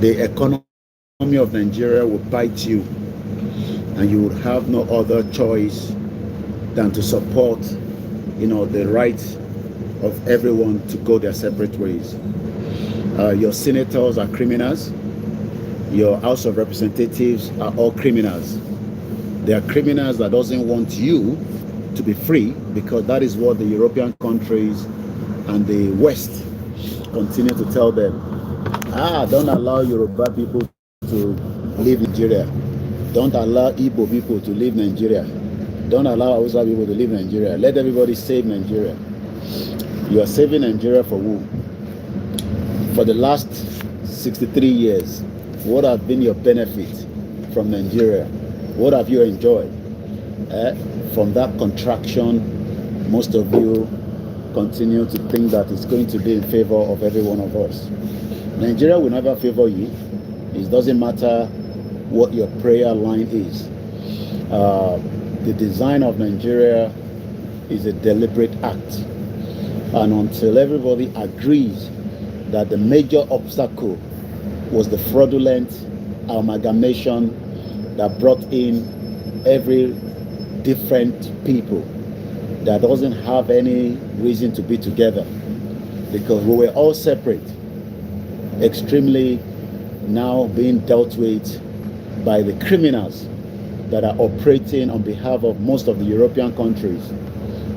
the economy of Nigeria will bite you, and you would have no other choice than to support, the rights of everyone to go their separate ways. Your senators are criminals. Your House of Representatives are all criminals. They are criminals that doesn't want you to be free, because that is what the European countries and the West continue to tell them. Don't allow Yoruba people to leave Nigeria. Don't allow Igbo people to leave Nigeria. Don't allow Hausa people to leave Nigeria. Let everybody save Nigeria. You are saving Nigeria for who? For the last 63 years, what have been your benefit from Nigeria? What have you enjoyed? From that contraction, most of you continue to think that it's going to be in favor of every one of us. Nigeria will never favor you. It doesn't matter what your prayer line is. The design of Nigeria is a deliberate act. And until everybody agrees that the major obstacle was the fraudulent amalgamation that brought in every different people that doesn't have any reason to be together, because we were all separate, extremely now being dealt with by the criminals that are operating on behalf of most of the European countries.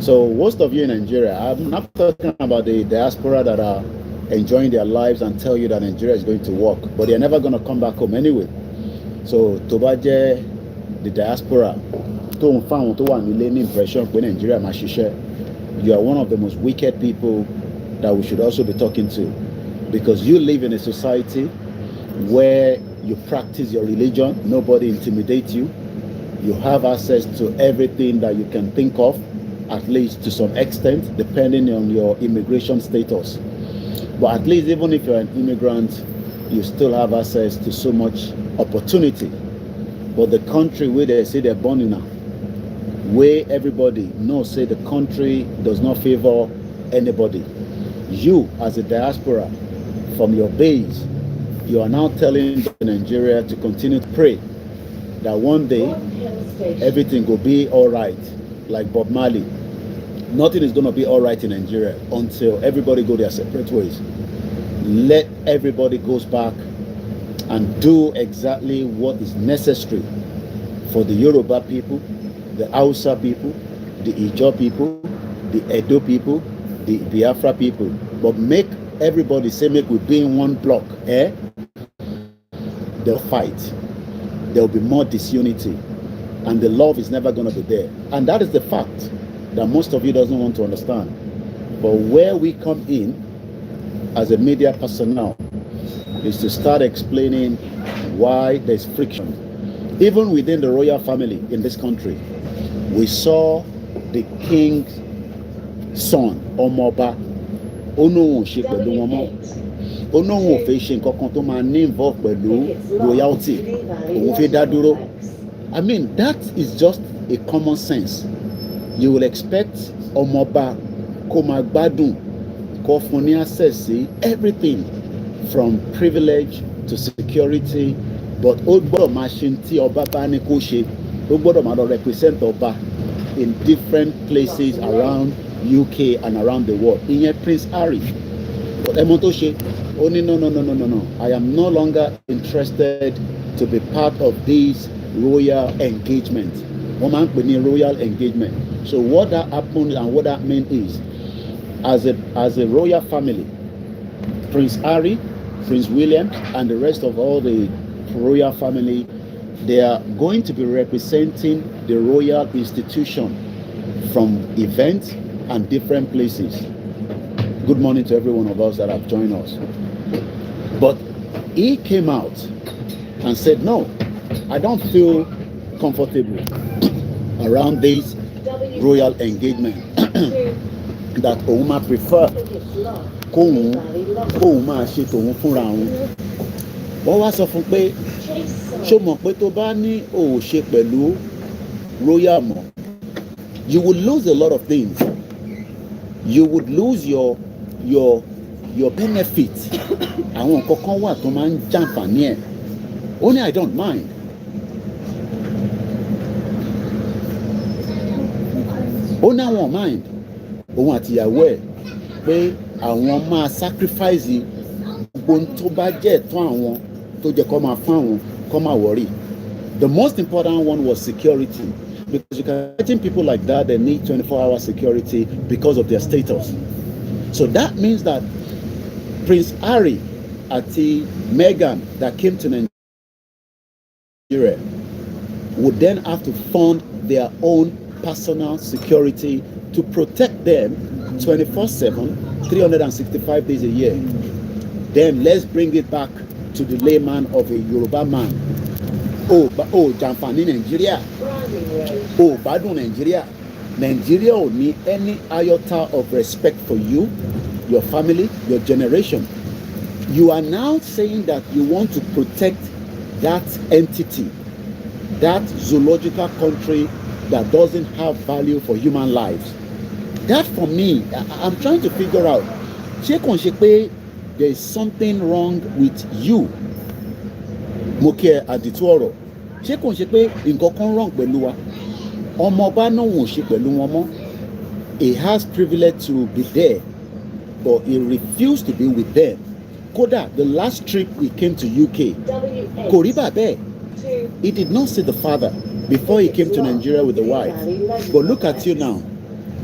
So most of you in Nigeria, I'm not talking about the diaspora that are enjoying their lives and tell you that Nigeria is going to work, but they're never going to come back home anyway. So Tobaje, the diaspora, don't find any impression when Nigeria mashishe. You are one of the most wicked people that we should also be talking to, because you live in a society where you practice your religion, nobody intimidates you. You have access to everything that you can think of, at least to some extent, depending on your immigration status. But at least even if you're an immigrant, you still have access to so much opportunity. But the country where they say they're born in now, where everybody knows, say the country does not favor anybody. You, as a diaspora, from your base, you are now telling Nigeria to continue to pray that one day everything will be all right, like Bob Marley. Nothing is going to be all right in Nigeria until everybody go their separate ways. Let everybody goes back and do exactly what is necessary for the Yoruba people, the Hausa people, the Ijaw people, the Edo people, the Biafra people. But make everybody say, make we be in one block. They'll fight. There'll be more disunity. And the love is never going to be there. And that is the fact that most of you doesn't want to understand. But where we come in as a media personnel is to start explaining why there's friction. Even within the royal family in this country, we saw the king's son, Omoba, Ono ṣe pẹ̀lú wọn mọ́. Ono ò fẹ́ ṣe nǹkan kan tó máa ní involve pẹ̀lú royalty. Òun fẹ́ dá dúró. I mean, that is just a common sense. You will expect Omoba kó máa gbádùn, kó fún ní access sí everything from privilege to security, but ó gbọ́dọ̀ máa ṣe tí ọba bá ní kó ṣe. Ó gbọ́dọ̀ máa lọ represent ọba in different places around UK and around the world. Ìyẹn Prince Harry. But ẹmọ tó ṣe, ó ní no. I am no longer interested to be part of this royal engagement. Wọ́n máa ń pè ní royal engagement. So what that happened and what that meant is, as a royal family, Prince Harry, Prince William, and the rest of all the royal family, they are going to be representing the royal institution from events and different places. Good morning to every one of us that have joined us. But he came out and said, no, I don't feel comfortable around this royal engagement. That Ouma prefer kóun máa ṣe tòun fúnra òun. Wọ́n wá sọ fún pé ṣó mọ̀ pé tó bá ní ò ṣe pẹ̀lú royal mọ́, you would lose a lot of things. You would lose your your benefit. Àwọn kankan wà tó máa ń jàǹfààní ẹ̀. Ó ní I don't mind. Ó ní àwọn mind. Òun àti ìyàwó ẹ̀ pé àwọn máa sacrifice gbogbo tó bá jẹ́ ẹ̀tọ́ àwọn tó jẹ́ kó máa fún àwọn kó máa worry. The most important one was security, because you can imagine people like that, they need 24-hour security because of their status. So that means that Prince Harry àti Meghan that came to Nigeria would then have to fund their own personal security to protect them 24/7, 365 days a year. Then let's bring it back to the layman of a Yoruba man. Jàǹfààní Nigeria. Gbádùn Nigeria. Nigeria ò ní any iota of respect for you, your family, your generation. You are now saying that you want to protect that entity, that zoological country that doesn't have value for human lives. That for me, I'm trying to figure out, ṣé kò ń ṣe pé there is something wrong with you? Mo kí ẹ àdìtú ọ̀rọ̀. Ṣé kò ń ṣe pé nǹkan kan wrong pẹ̀lú wa? Ọmọ ọba náà wò ṣe pẹ̀lú wọn mọ́. He has privilege to be there, but he refused to be with them. Kódà, the last trip he came to UK, kò rí bàbá ẹ̀. He did not see the father before he came to Nigeria with the wife. But look at you now.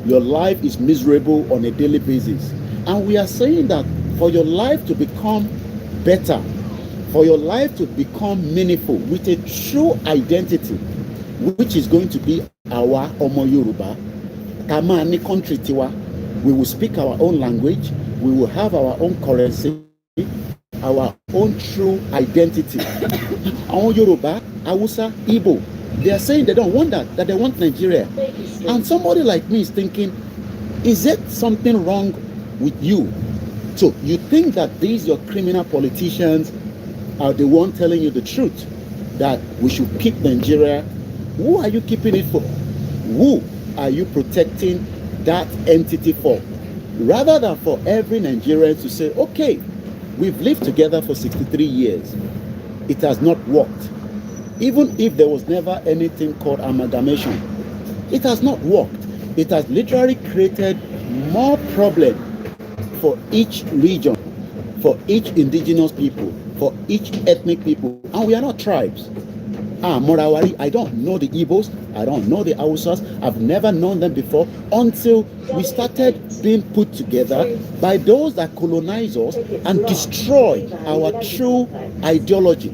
Your life is miserable on a daily basis. And we are saying that for your life to become better, for your life to become meaningful with a true identity, which is going to be our Omo Yoruba, Kama ni country tiwa, we will speak our own language, we will have our own currency, our own true identity. Our Yoruba, Hausa, Igbo, they are saying they don't want that they want Nigeria. And somebody like me is thinking, is it something wrong with you? So you think that these your criminal politicians are the one telling you the truth, that we should keep Nigeria? Who are you keeping it for? Who are you protecting that entity for? Rather than for every Nigerian to say, okay, we've lived together for 63 years. It has not worked. Even if there was never anything called amalgamation, it has not worked. It has literally created more problem for each region, for each indigenous people, for each ethnic people. And we are not tribes. Morawari, I don't know the Igbos, I don't know the Hausas, I've never known them before until we started being put together by those that colonize us and destroy our true ideology.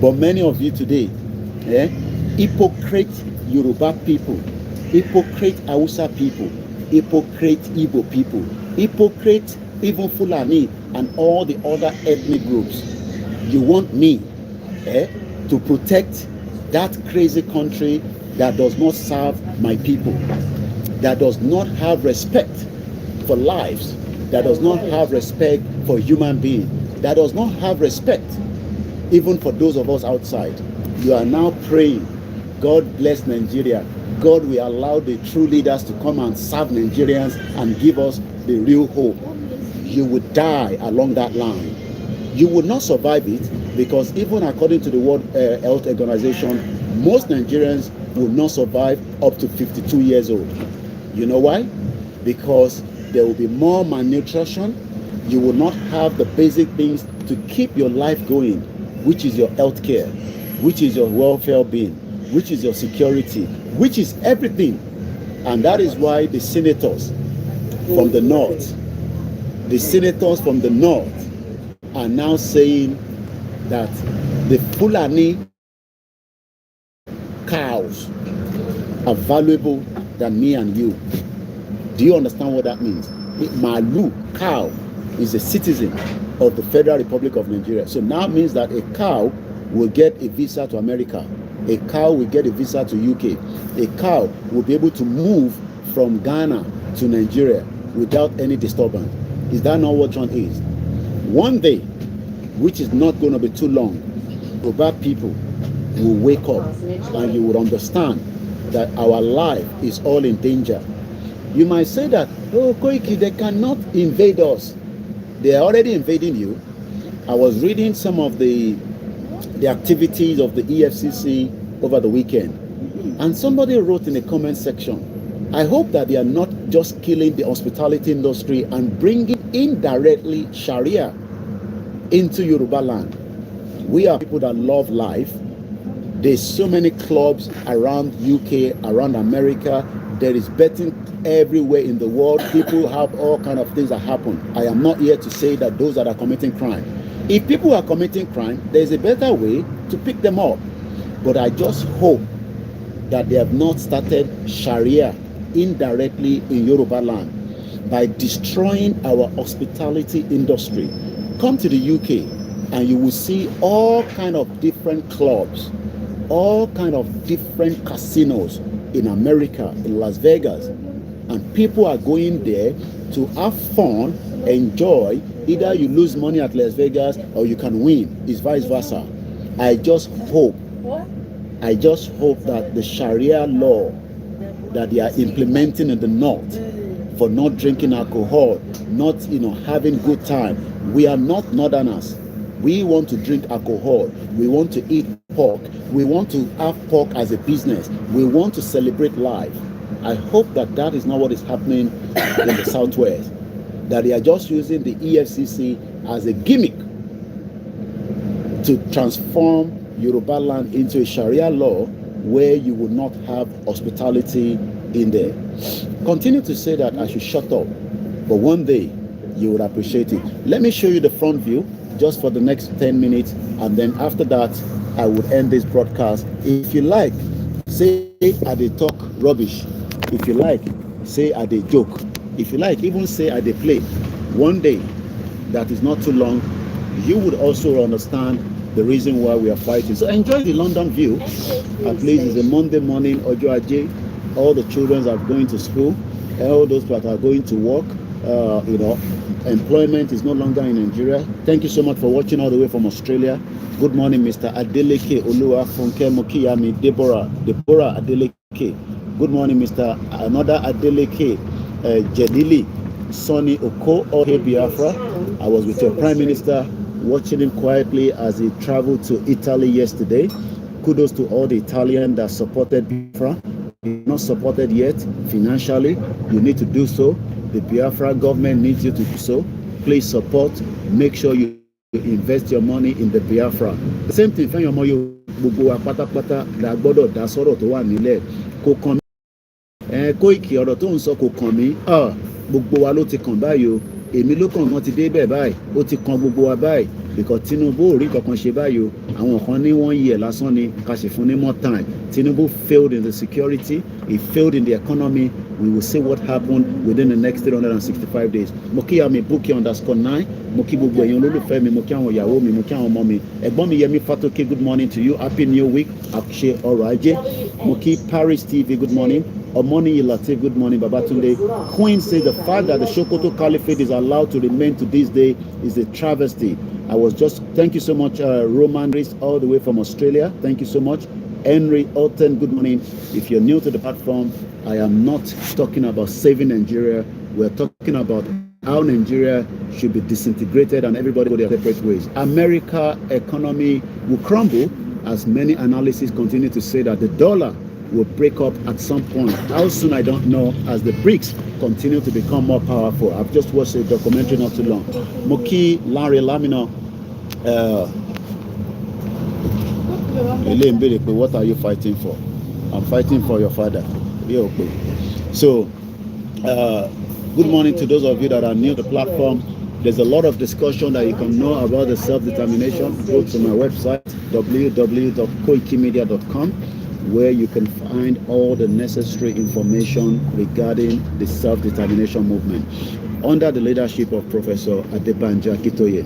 But many of you today, hypocrite Yoruba people, hypocrite Hausa people, hypocrite Igbo people, hypocrite even Fulani and all the other ethnic groups. You want me to protect that crazy country that does not serve my people, that does not have respect for lives, that does not have respect for human beings, that does not have respect even for those of us outside. You are now praying, God bless Nigeria. God will allow the true leaders to come and serve Nigerians and give us the real hope. You would die along that line. You would not survive it, because even according to the World Health Organization, most Nigerians will not survive up to 52 years old. You know why? Because there will be more malnutrition. You will not have the basic things to keep your life going, which is your health care, which is your welfare being, which is your security, which is everything. And that is why the senators from the north, are now saying that the Fulani cows are valuable than me and you. Do you understand what that means? Malu, cow, is a citizen of the Federal Republic of Nigeria. So now it means that a cow will get a visa to America. A cow will get a visa to UK. A cow will be able to move from Ghana to Nigeria without any disturbance. Is that not what John is? One day, which is not going to be too long, Yoruba people will wake up and you will understand that our life is all in danger. You might say that, oh, Koiki, they cannot invade us. They are already invading you. I was reading some of the activities of the EFCC over the weekend, and somebody wrote in the comment section, I hope that they are not just killing the hospitality industry and bringing indirectly Sharia into Yorubaland. We are people that love life. There's so many clubs around UK, around America. There is betting everywhere in the world. People have all kind of things that happen. I am not here to say that those that are committing crime. If people are committing crime, there's a better way to pick them up. But I just hope that they have not started Sharia indirectly in Yorubaland by destroying our hospitality industry. Come to the UK and you will see all kind of different clubs, all kind of different casinos in America, in Las Vegas, and people are going there to have fun, enjoy. Either you lose money at Las Vegas or you can win. It's vice versa. I just hope that the Sharia law that they are implementing in the north for not drinking alcohol, not having good time. We are not northerners. We want to drink alcohol. We want to eat pork. We want to have pork as a business. We want to celebrate life. I hope that that is not what is happening in the southwest. That they are just using the EFCC as a gimmick to transform Yorubaland into a Sharia law where you will not have hospitality in there. Continue to say that I should shut up, but one day you would appreciate it. Let me show you the front view just for the next 10 minutes, and then after that I would end this broadcast. If you like, say I dey talk rubbish. If you like, say I dey joke. If you like, even say I dey play. One day, that is not too long, you would also understand the reason why we are fighting. So enjoy the London view. At least it's a Monday morning, Ojo Aje. All the children are going to school. All those that are going to work. Employment is no longer in Nigeria. Thank you so much for watching all the way from Australia. Good morning, Mr. Adeleke Olua Funke Mokiyami Deborah Adeleke. Good morning, Mr. Another Adeleke Jedili Sonny Oko Ohe Biafra. I was with your Prime Minister, watching him quietly as he traveled to Italy yesterday. Kudos to all the Italians that supported Biafra. You're not supported yet financially, you need to do so. The Biafra government needs you to do so. Please support. Make sure you invest your money in the Biafra. The same thing, your money, Koiki ọ̀rọ̀ tó ń sọ kò kàn mí. Gbogbo wa ló ti kàn báyìí o. Èmi ló kàn, wọ́n ti dé bẹ́ẹ̀ báyìí. Ó ti kàn gbogbo wa báyìí. Because Tinubu ò rí kankan ṣe báyìí o. Àwọn kan ní 1 year lásán ni ká sì fún ní more time. Tinubu failed in the security. He failed in the economy. We will see what happened within the next 365 days. Mo kí àmì Bukky_9. Mo kí gbogbo èèyàn olólùfẹ́ mi. Mo kí àwọn ìyàwó mi. Mo kí àwọn ọmọ mi. Ẹ̀gbọ́n mi Yẹmí Fatoke, good morning to you. Happy New Week. Àṣẹ ọrọ̀ ajé. Mo kí Paris TV, good morning. Omoni Latif, good morning. Babatunde. Queen says the fact that the Sokoto Caliphate is allowed to remain to this day is a travesty. Thank you so much, Roman Rees, all the way from Australia. Thank you so much. Henry Alton, good morning. If you're new to the platform, I am not talking about saving Nigeria. We're talking about how Nigeria should be disintegrated and everybody go their separate ways. America economy will crumble as many analysts continue to say that the dollar will break up at some point. How soon, I don't know, as the BRICS continue to become more powerful. I've just watched a documentary not too long. Moki Larry Lamino, what are you fighting for? I'm fighting for your father. So, good morning to those of you that are new to the platform. There's a lot of discussion that you can know about the self-determination. Go to my website, www.koikimedia.com, where you can find all the necessary information regarding the self-determination movement. Under the leadership of Professor Adebanja Kitoye,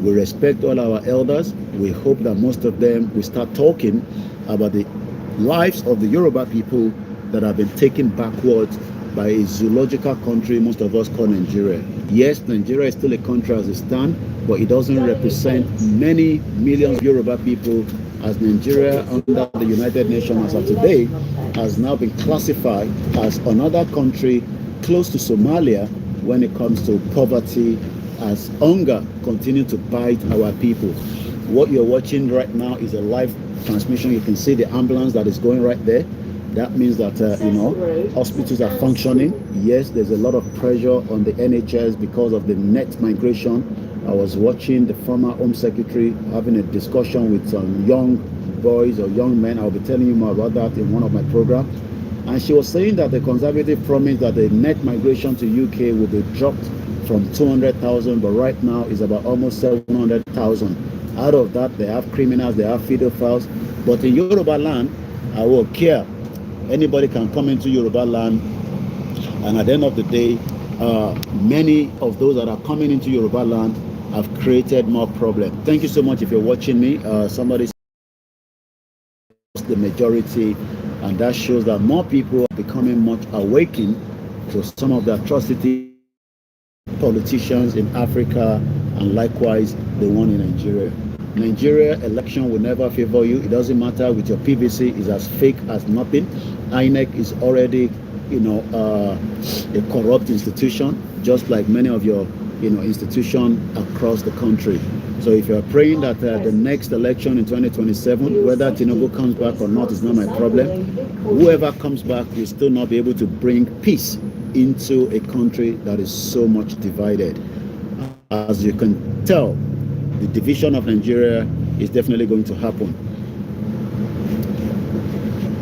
we respect all our elders. We hope that most of them will start talking about the lives of the Yoruba people that have been taken backwards by a zoological country most of us call Nigeria. Yes, Nigeria is still a country as it stands, but it doesn't represent many millions of Yoruba people, as Nigeria under the United Nations as of today has now been classified as another country close to Somalia when it comes to poverty as hunger continue to bite our people. What you're watching right now is a live transmission. You can see the ambulance that is going right there. That means that hospitals are functioning. Yes, there's a lot of pressure on the NHS because of the net migration. I was watching the former Home Secretary having a discussion with some young boys or young men. I'll be telling you more about that in one of my programs. And she was saying that the Conservative promised that the net migration to UK will be dropped from 200,000, but right now is about almost 700,000. Out of that, they have criminals, they have pedophiles. But in Yorubaland, I will care. Anybody can come into Yorubaland, and at the end of the day, many of those that are coming into Yorubaland have created more problems. Thank you so much if you're watching me. Somebody says the majority, and that shows that more people are becoming much awakened to some of the atrocities politicians in Africa, and likewise the one in Nigeria. Nigeria election will never favor you. It doesn't matter with your PVC, is as fake as nothing. INEC is already, a corrupt institution, just like many of your, institutions across the country. So if you're praying that the next election in 2027, whether Tinubu comes back or not is not my problem. Whoever comes back will still not be able to bring peace into a country that is so much divided. As you can tell, the division of Nigeria is definitely going to happen.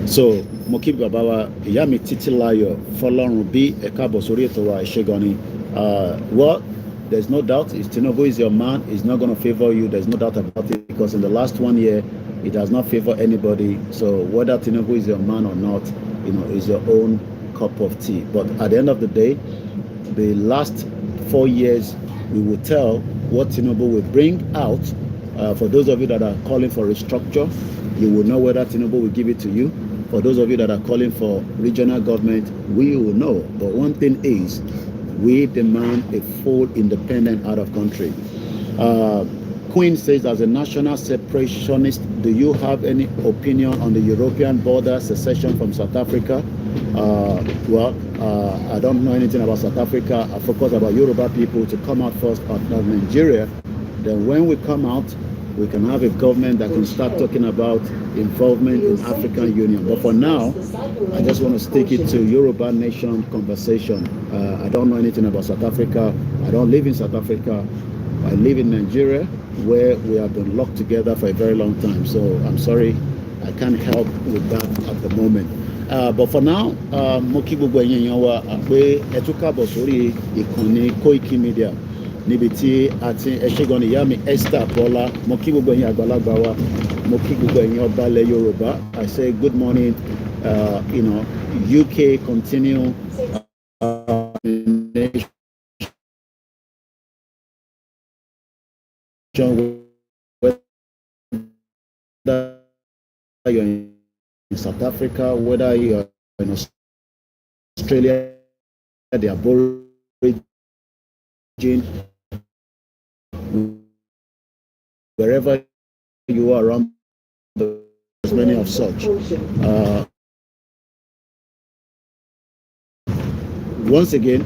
So, Moki Babawa, Yami Titilayo, Fọlọ́run bí Ẹ̀káàbọ̀ sórí ètò wa Ìṣẹ́gani. Well, there's no doubt, if Tinubu is your man, he's not going to favor you. There's no doubt about it, because in the last 1 year, it has not favored anybody. So, whether Tinubu is your man or not, is your own cup of tea. But at the end of the day, the last 4 years, we will tell what Tinubu will bring out. For those of you that are calling for restructure, you will know whether Tinubu will give it to you. For those of you that are calling for regional government, we will know. But one thing is, we demand a full independent out of country. Queen says, as a national separationist, do you have any opinion on the European border secession from South Africa? I don't know anything about South Africa. I focus about Yoruba people to come out first out of Nigeria. Then when we come out, we can have a government that can start talking about involvement in African Union. But for now, I just want to stick it to Yoruba nation conversation. I don't know anything about South Africa. I don't live in South Africa. I live in Nigeria, where we have been locked together for a very long time. So I'm sorry, I can't help with that at the moment. But for now, mo kí gbogbo ẹ̀yin èèyàn wa pé ẹ tún káàbọ̀ sórí ìkànnì Koikimedia, níbi tí àti ẹ̀ṣẹ́gun ìyá mi Esther Bọ́lá. Mo kí gbogbo ẹ̀yin àgbàlagbà wa, mo kí gbogbo ẹ̀yin ọba ilẹ̀ Yorùbá. I say good morning. UK continue whether you're in South Africa, whether you're in Australia, the Aborigine, wherever you are around, there's many of such. Once again,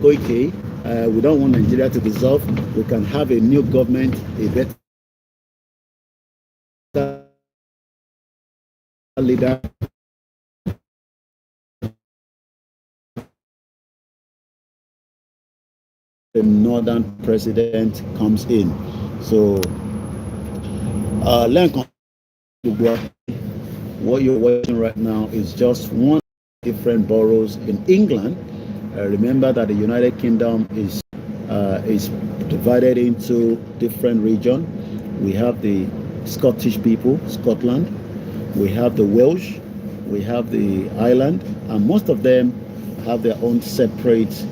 Koiki, we don't want Nigeria to dissolve. We can have a new government, a better leader. The northern president comes in. So, what you're watching right now is just one different boroughs in England. Remember that the United Kingdom is divided into different regions. We have the Scottish people, Scotland. We have the Welsh. We have the Ireland, and most of them have their own separate,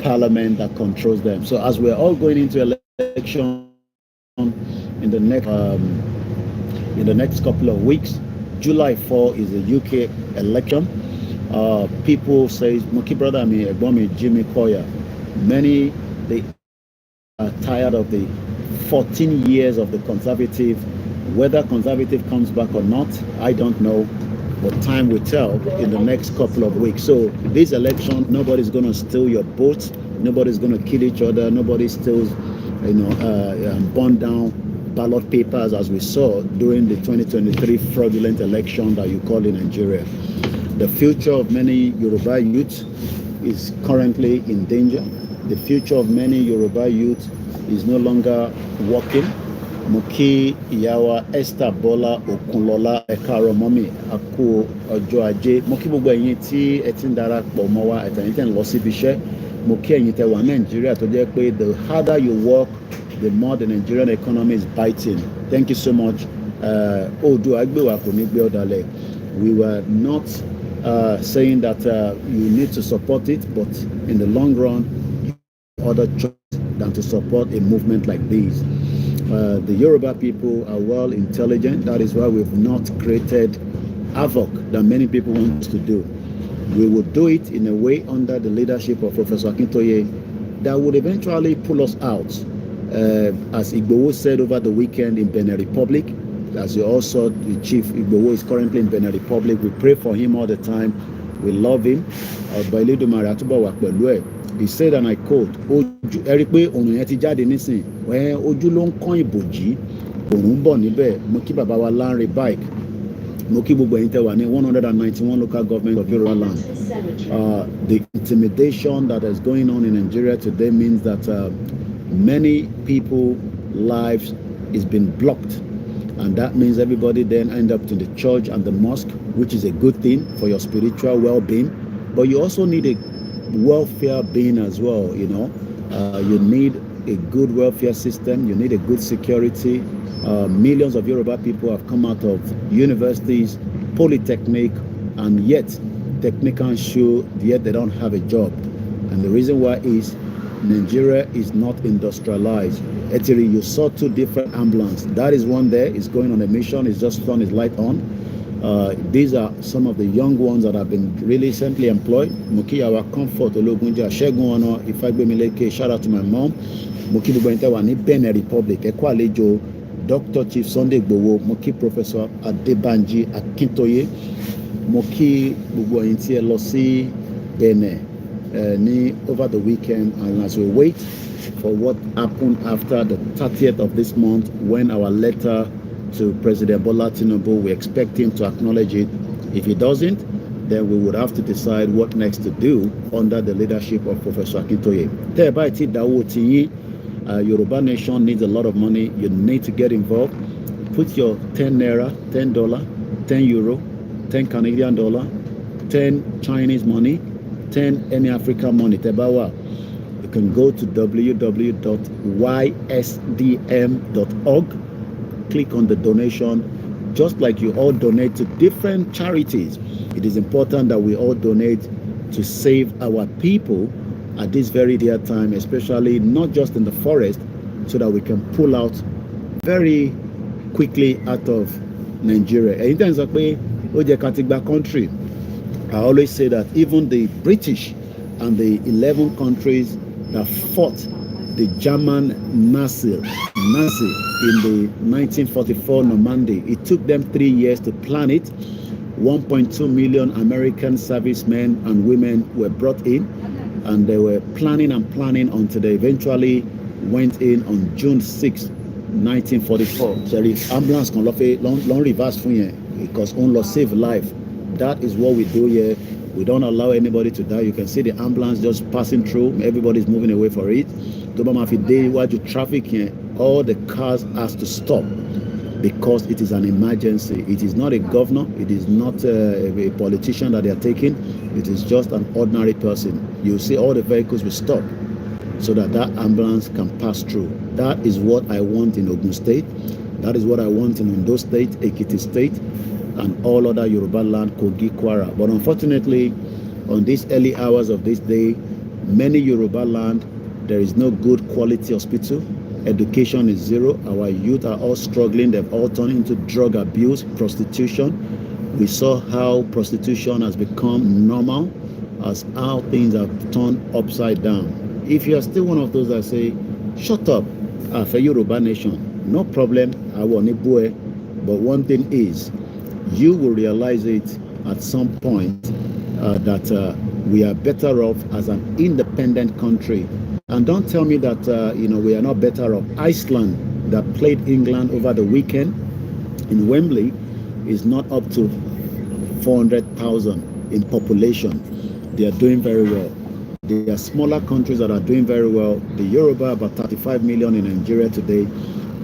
parliament that controls them. So as we're all going into election in the next couple of weeks, July 4 is the UK election. People say, Moki brother, Jimmy Koya. Many, they are tired of the 14 years of the Conservative. Whether Conservative comes back or not, I don't know. But time will tell in the next couple of weeks. So this election, nobody's going to steal your vote. Nobody's going to kill each other. Nobody steals, burn down ballot papers as we saw during the 2023 fraudulent election that you call in Nigeria. The future of many Yoruba youth is currently in danger. The future of many Yoruba youth is no longer working. Moki Iyawa Esther Bola Okunlola Ekaro Momi Aku Ojo Aje Moki gbogbo ẹ̀yin tí ẹ ti ń darapọ̀ mọ́ wa ẹ̀yin tẹ́ ń lọ síbi iṣẹ́ Moki ẹ̀yin tẹ́ wà Nàìjíríà tó jẹ́ pé the harder you work, the more the Nigerian economy is biting. Thank you so much. Odu Agbewa kò ní gbé ọ̀dàlẹ̀. We were not saying that you need to support it, but in the long run, other choice than to support a movement like this. The Yoruba people are well intelligent. That is why we've not created havoc that many people want to do. We will do it in a way under the leadership of Professor Akintoye that would eventually pull us out. As Igboho said over the weekend in Benin Republic, as you all saw, the Chief Igboho is currently in Benin Republic. We pray for him all the time. We love him. He said, and I quote, ojú ẹ rí pé òrùn yẹn ti jáde nísìn ojú ló ń kán ìbòjì òrùn ń bọ̀ níbẹ̀ mo kí bàbá wa Lanre Bike mo kí gbogbo ẹ̀yin tẹ́ wà ní 191 local government of Yorubaland. The intimidation that is going on in Nigeria today means that many people lives is being blocked, and that means everybody then end up to the church and the mosque, which is a good thing for your spiritual well-being, but you also need a welfare being as well. You need a good welfare system. You need a good security. Millions of Yoruba people have come out of universities, polytechnic, and yet technicians show yet they don't have a job. And the reason why is Nigeria is not industrialized. Actually, you saw two different ambulances. That is one there. It's going on a mission. It's just turned its light on. These are some of the young ones that have been really recently employed. Moki our comfort Ologunja Shegun Ono Ifagbemileke. Shout out to my mom. Moki Bubenta ni Benin Republic. Ekwalejo Dr. Chief Sunday Igboho. Moki Professor Adebanji Akintoye. Moki Bubu Inti Elosi Benin ni over the weekend, and as we wait for what happened after the 30th of this month, when our letter to President Bola Tinubu, we expect him to acknowledge it. If he doesn't, then we would have to decide what next to do under the leadership of Professor Akintoye. Yoruba Nation needs a lot of money. You need to get involved. Put your 10 naira, $10, 10 euro, 10 Canadian dollar, 10 Chinese money, 10 any African money. Tebawa. You can go to www.ysdm.org. Click on the donation, just like you all donate to different charities. It is important that we all donate to save our people at this very dear time, especially not just in the forest, so that we can pull out very quickly out of Nigeria. In terms of country, I always say that even the British and the 11 countries that fought the German Nazi in the 1944 Normandy, it took them 3 years to plan it. 1.2 million American servicemen and women were brought in, and they were planning and planning until they eventually went in on June 6, 1944. So ambulance can long reverse because only save life. That is what we do here. We don't allow anybody to die. You can see the ambulance just passing through. Everybody's moving away for it. Traffic here, all the cars has to stop because it is an emergency. It is not a governor. It is not a politician that they are taking. It is just an ordinary person. You see all the vehicles will stop so that ambulance can pass through. That is what I want in Ogun State. That is what I want in Ondo State, Ekiti State, and all other Yorubaland, Kogi, Kwara. But unfortunately, on these early hours of this day, many Yorubaland, there is no good quality hospital. Education is zero. Our youth are all struggling. They've all turned into drug abuse, prostitution. We saw how prostitution has become normal, as how things have turned upside down. If you are still one of those that say, shut up, for Yoruba Nation, no problem, I want it, boy. But one thing is, you will realize it at some point that We are better off as an independent country. And don't tell me that we are not better off. Iceland, that played England over the weekend in Wembley, is not up to 400,000 in population. They are doing very well. There are smaller countries that are doing very well. The Yoruba, about 35 million in Nigeria today.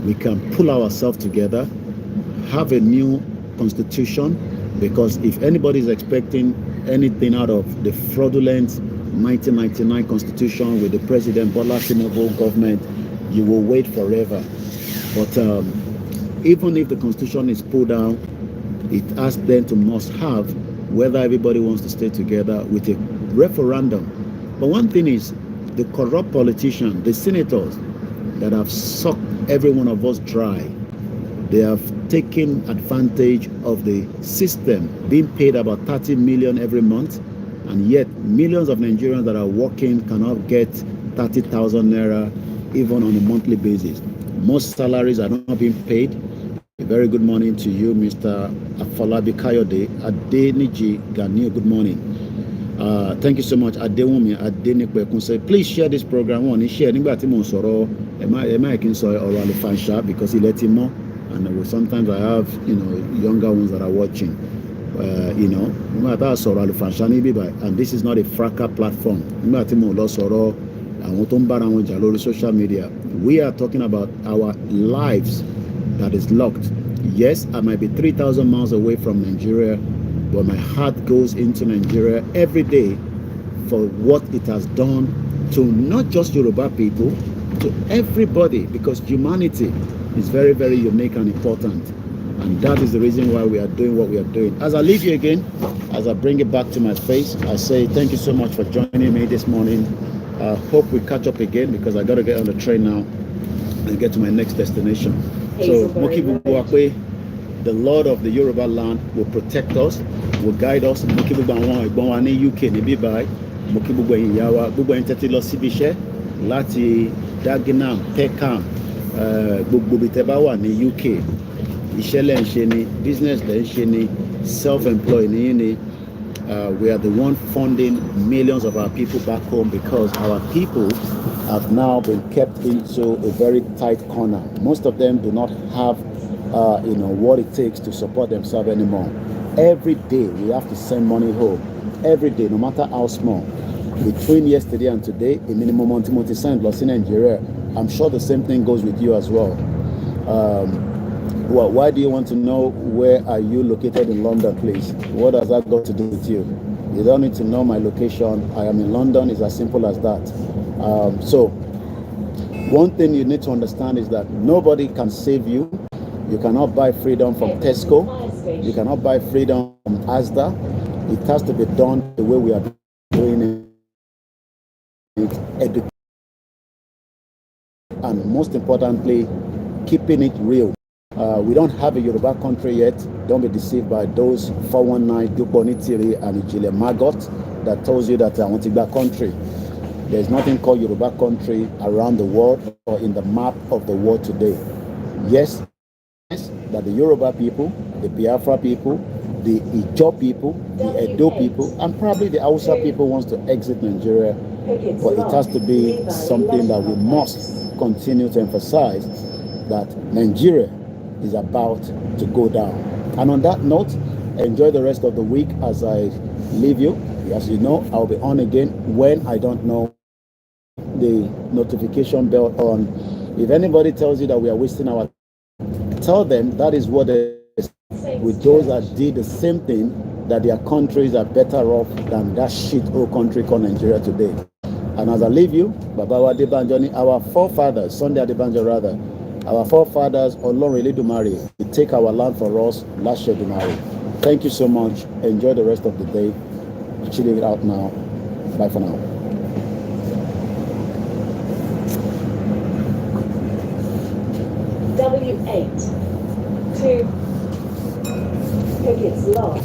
We can pull ourselves together, have a new constitution, because if anybody is expecting anything out of the fraudulent 1999 constitution with the President Bola Tinubu government, you will wait forever. But even if the constitution is pulled down, it asks them to must have whether everybody wants to stay together with a referendum. But one thing is, the corrupt politicians, the senators that have sucked every one of us dry, they have taken advantage of the system, being paid about 30 million every month, and yet millions of Nigerians that are working cannot get 30,000 naira even on a monthly basis. Most salaries are not being paid. A very good morning to you, Mr. Afolabi Kayode Adeniji Ganiu. Good morning. Thank you so much, Adewumi Adenipekun. Say, please share this program. One, share. Nígbà tí mo sọ̀rọ̀, ẹ má kí n sọ ọ̀rọ̀ àlùfànṣá, because he let him know. And sometimes I have, younger ones that are watching. And this is not a fracas platform. Social media. We are talking about our lives that is locked. Yes, I might be 3,000 miles away from Nigeria, but my heart goes into Nigeria every day for what it has done to not just Yoruba people, to everybody, because humanity is very, very unique and important. And that is the reason why we are doing what we are doing. As I leave you again, as I bring it back to my face, I say thank you so much for joining me this morning. I hope we catch up again, because I got to get on the train now and get to my next destination. So, Moki Bubuakwe, the Lord of the Yoruba land will protect us, will guide us. Moki Bubuakwe, UK, Nibibai, Moki Bubuakwe, Yawa, Bubuakwe, Tetilo Sibishe, Lati, Dagenham, Peckham, gbogbo bí tẹ́ bá wà ní UK, iṣẹ́ lẹ́ ń ṣe ni, business lẹ́ ń ṣe ni, self-employed ni. We are the one funding millions of our people back home, because our people have now been kept into a very tight corner. Most of them do not have what it takes to support themselves anymore. Every day we have to send money home. Every day, no matter how small. Between yesterday and today, a minimum multi send loss in Nigeria. I'm sure the same thing goes with you as well. Why do you want to know where are you located in London, please? What does that got to do with you? You don't need to know my location. I am in London. It's as simple as that. So one thing you need to understand is that nobody can save you. You cannot buy freedom from Tesco. You cannot buy freedom from Asda. It has to be done the way we are doing it. And most importantly, keeping it real. We don't have a Yoruba country yet. Don't be deceived by those 419 Duponitiri and Ijile Magot that tells you that I want to be a country. There's nothing called Yoruba country around the world or in the map of the world today. Yes, that the Yoruba people, the Biafra people, the Ijaw people, the Edo people, and probably the Hausa people wants to exit Nigeria. But it has to be something that we must continue to emphasize, that Nigeria is about to go down. And on that note, enjoy the rest of the week as I leave you. As you know, I'll be on again when I don't know the notification bell on. If anybody tells you that we are wasting our time, tell them that is what it is with those that did the same thing, that their countries are better off than that shit old country called Nigeria today. And as I leave you, Babawa Adebanjoni, our forefathers, Sunday Adebanjo rather, our forefathers, Olorun Eledumare, to take our land for us, last year Dumare. Thank you so much. Enjoy the rest of the day. Chilling it out now. Bye for now. W8 to Pickett's Lot.